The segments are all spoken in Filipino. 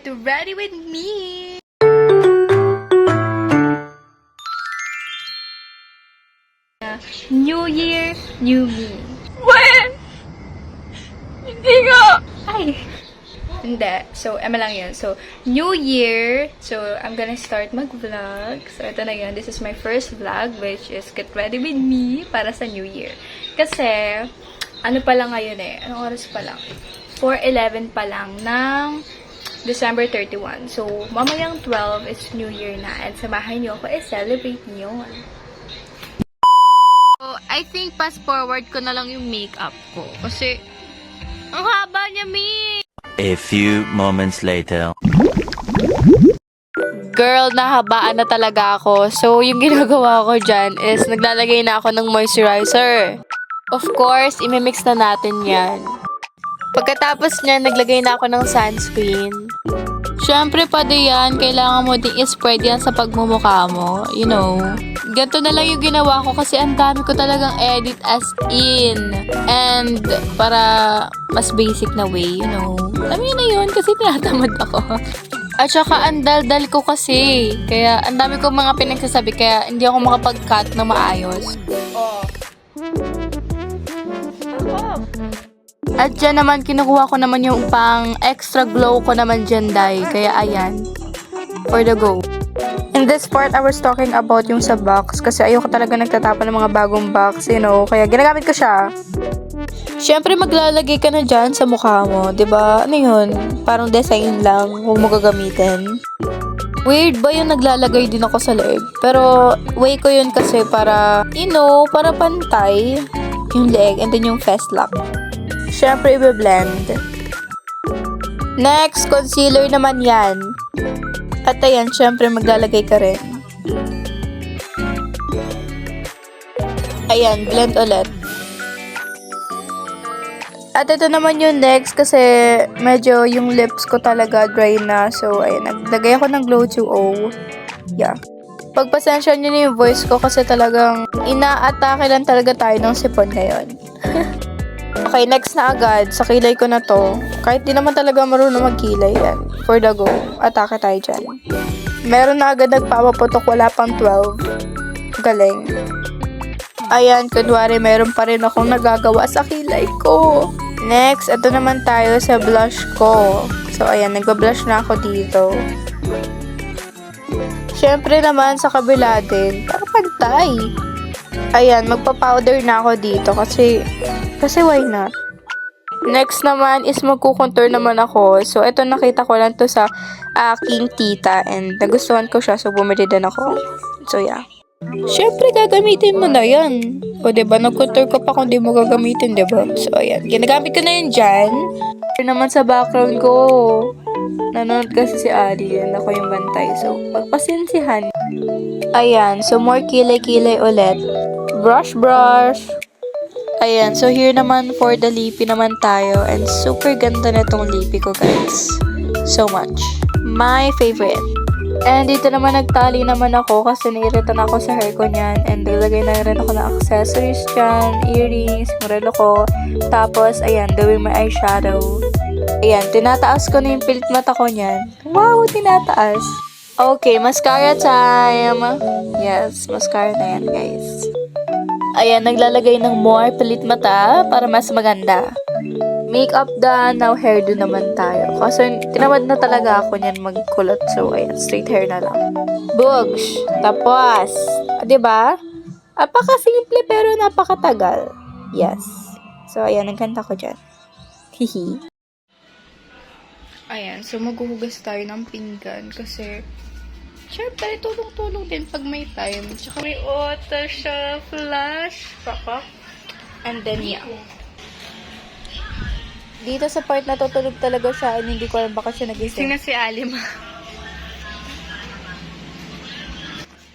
to Ready With Me! New Year, New Me. When? Hindi nga! Ay! Hindi. So, lang yun. So, New Year. So, I'm gonna start mag-vlog. So, ito na yun. This is my first vlog, which is Get Ready With Me para sa New Year. Kasi, ano pa lang ngayon eh? Anong oras pa lang? 4:11 pa lang ng December 31. So, mamayang 12 is New Year na. And samahan niyo ako celebrate niyo. So, I think fast forward ko na lang yung makeup ko. Kasi, ang haba niya, Mi! A few moments later. Girl, nahabaan na talaga ako. So, yung ginagawa ko dyan is naglalagay na ako ng moisturizer. Of course, imimix na natin yan. Pagkatapos niya, naglagay na ako ng sunscreen. Siyempre, pa yan, kailangan mo din i-spread yan sa pagmumukha mo. You know. Ganito na lang yung ginawa ko kasi ang dami ko talagang edit as in. And para mas basic na way, you know. Alam yun na yun kasi tinatamad ako. At saka ang dal-dal ko kasi. Kaya ang dami ko mga pinagsasabi kaya hindi ako makapag-cut na maayos. At dyan naman, kinukuha ko naman yung pang extra glow ko naman dyan, Day. Kaya ayan. For the go. In this part, I was talking about yung sa box. Kasi ayoko talaga nagtatapon ng mga bagong box, you know. Kaya ginagamit ko siya. Siyempre, maglalagay ka na dyan sa mukha mo. 'Di ba? Ano yun? Parang design lang. Huwag mo gagamitin. Weird ba yung naglalagay din ako sa leeg? Pero, way ko yun kasi para, you know, para pantay yung leeg and then yung fest lock. Siyempre, i-blend. Next, concealer naman yan. At ayan, siyempre, maglalagay ka rin. Ayan, blend ulit. At ito naman yung next kasi medyo yung lips ko talaga dry na. So, ayan, naglagay ako ng Glow 2O. Yeah. Pagpasensya nyo na yung voice ko kasi talagang ina-atake lang talaga tayo ng sipon ngayon. Okay, next na agad. Sa kilay ko na to. Kahit di naman talaga marunong magkilay yan. For the go. Atake tayo dyan. Meron na agad nagpapaputok. Wala pang 12. Galing. Ayan, kunwari meron pa rin akong nagagawa sa kilay ko. Next, ito naman tayo sa blush ko. So, ayan, nagba-blush na ako dito. Siyempre naman, sa kabila din. Para pantay. Ayan, magpa-powder na ako dito kasi why not? Next naman is magkukontour naman ako. So, ito nakita ko lang to sa aking tita and nagustuhan ko siya so bumili din ako. So, yeah. Siyempre, gagamitin mo na yan. O, diba? Nag-contour ka pa kung di mo gagamitin, diba? So, ayan. Ginagamit ko na yan dyan. Naman sa background ko. Nanonood kasi si Ali and ako yung bantay. So, pagpasensihan. Ayan. So, more kilay-kilay ulit. Brush. Ayan, so here naman for the lippy naman tayo. And super ganda na itong lippy ko, guys. So much. My favorite. And dito naman nagtali naman ako kasi nairita na ako sa hair ko niyan. And nilagay na rin ako ng accessories dyan, earrings, morelo ko. Tapos, ayan, doing my eyeshadow. Ayan, tinataas ko na yung pilit mata ko niyan. Wow, tinataas. Okay, mascara time. Yes, mascara na yan, guys. Ayan, naglalagay ng more pilit mata para mas maganda. Makeup done, now hairdo naman tayo. Kasi tinamad na talaga ako niyan magkulot. So, ayan, straight hair na lang. Bugs. Tapos, diba? Apaka-simple pero napakatagal. Yes. So, ayan, nagkanta ko dyan. Hihi. Ayan, so maghuhugas tayo ng pinggan kasi syempre, tulong-tulong din pag may time. Tsaka may water siya, flash. Papa. And then, yeah. Dito sa part na tutulog talaga siya and hindi ko alam baka siya nagising. Sino si Alim?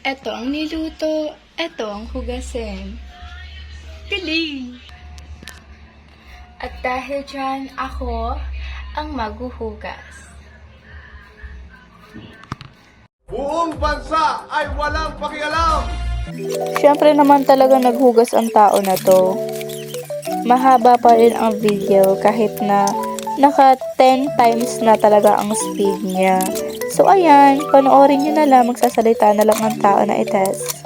Ito ang niluto. Ito ang hugasin. Galing! At dahil dyan, ako ang maghuhugas. Buong bansa ay walang pakialam! Siyempre naman talaga naghugas ang tao na to. Mahaba pa rin ang video kahit na naka 10 times na talaga ang speed niya. So, ayan, panoorin nyo na lang, magsasalita na lang ang tao na i-test.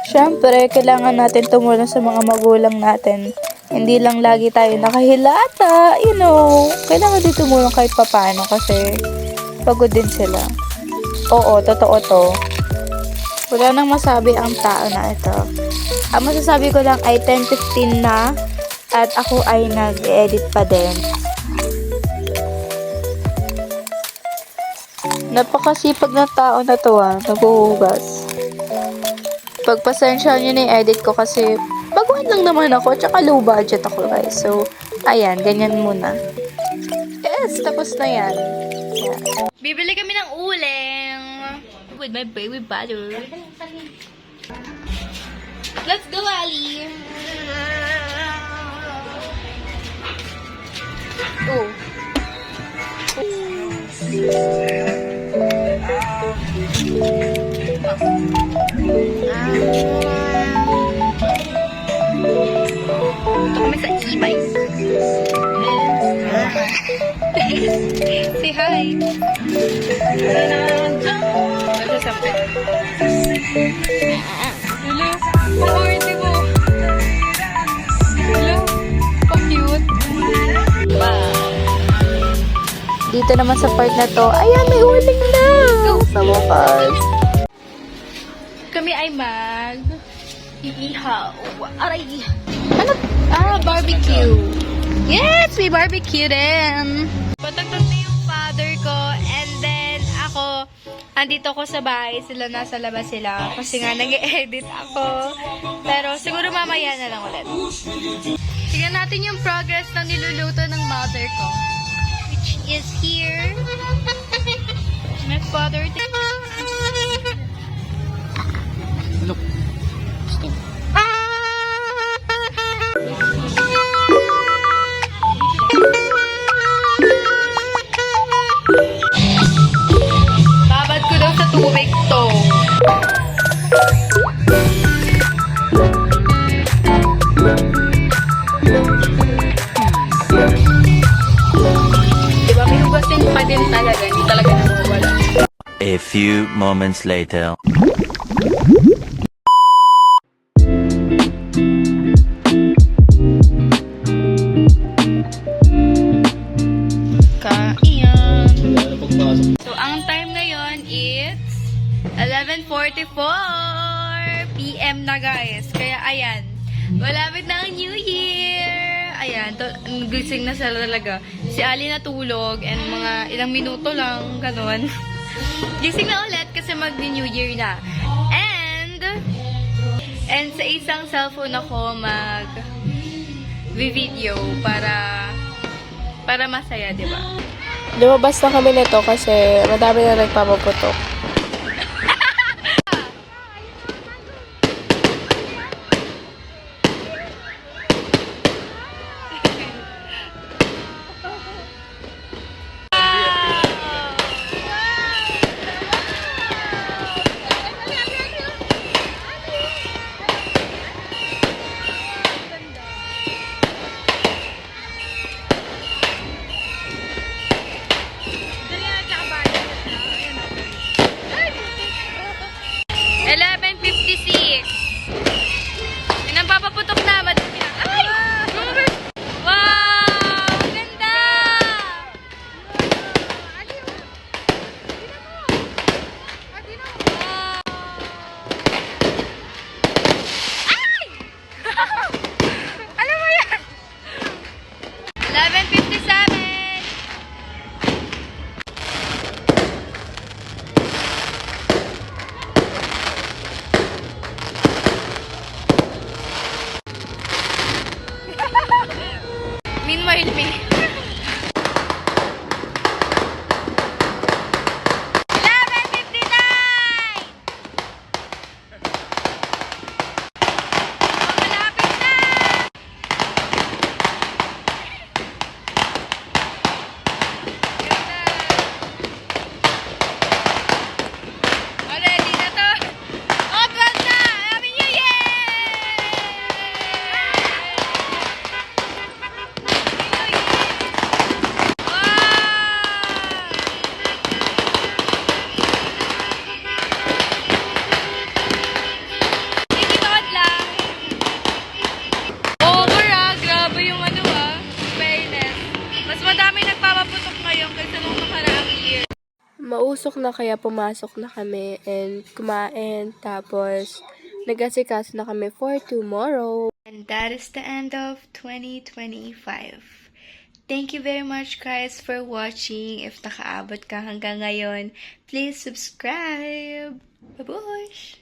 Siyempre, kailangan natin tumulong sa mga magulang natin. Hindi lang lagi tayo nakahilata, you know. Kailangan din tumulong kahit papano kasi pagod din sila. Oo, totoo to. Wala nang masabi ang tao na ito. Ang masasabi ko lang ay 10:15 na at ako ay nag-edit pa din. Napakasipag na tao na to naghuhugas. Pagpasensya nyo na yung edit ko kasi baguhan lang naman ako tsaka low budget ako guys. So, ayan, ganyan muna. Yes, tapos na yan. Yeah. Bibili kami ng uling. With my baby butter. Let's go, Ali. Oh. Ito kami sa e-bike. Say hi. Ito sa pet. Hello. Pag-orte mo. Hello. Pa-cute. Dito naman sa part na to, ayan, may uling na! Sa wakas. Kami ay iihaw. Aray. Ano? Barbecue. Yes, may barbecue din. Patagtag na yung father ko and then ako, andito ko sa bahay, sila nasa labas sila kasi nga nag-edit ako. Pero siguro mamaya na lang ulit. Tingnan natin yung progress ng niluluto ng mother ko. Which is here. My father. Babad ko daw sa tubig to. Diba may hugasin pa din talaga, hindi talaga nawawala. A few moments later. Kaiyan. So, ang time ngayon it's 11:44 PM na guys. Kaya ayan, malapit na ang New Year. Ayan, gising na sila talaga. Si Ali natulog and mga ilang minuto lang, ganun. Gising na ulit kasi mag-New Year na. And sa isang cellphone ako mag-video para masaya, di ba? Lumabas na kami nito kasi madami na nagpapaputok. Papaputok na, madami na. Ay! Wow! Ganda! Ay! Alam mo yan? 11:57. Meanwhile, me. 11:59. Malapit na. Ganda. Ready na to. Open na. Happy New Year! usok na kaya pumasok na kami and kumain. Tapos, nag-asikaso na kami for tomorrow. And that is the end of 2025. Thank you very much guys for watching. If nakaabot ka hanggang ngayon, please subscribe. Babush!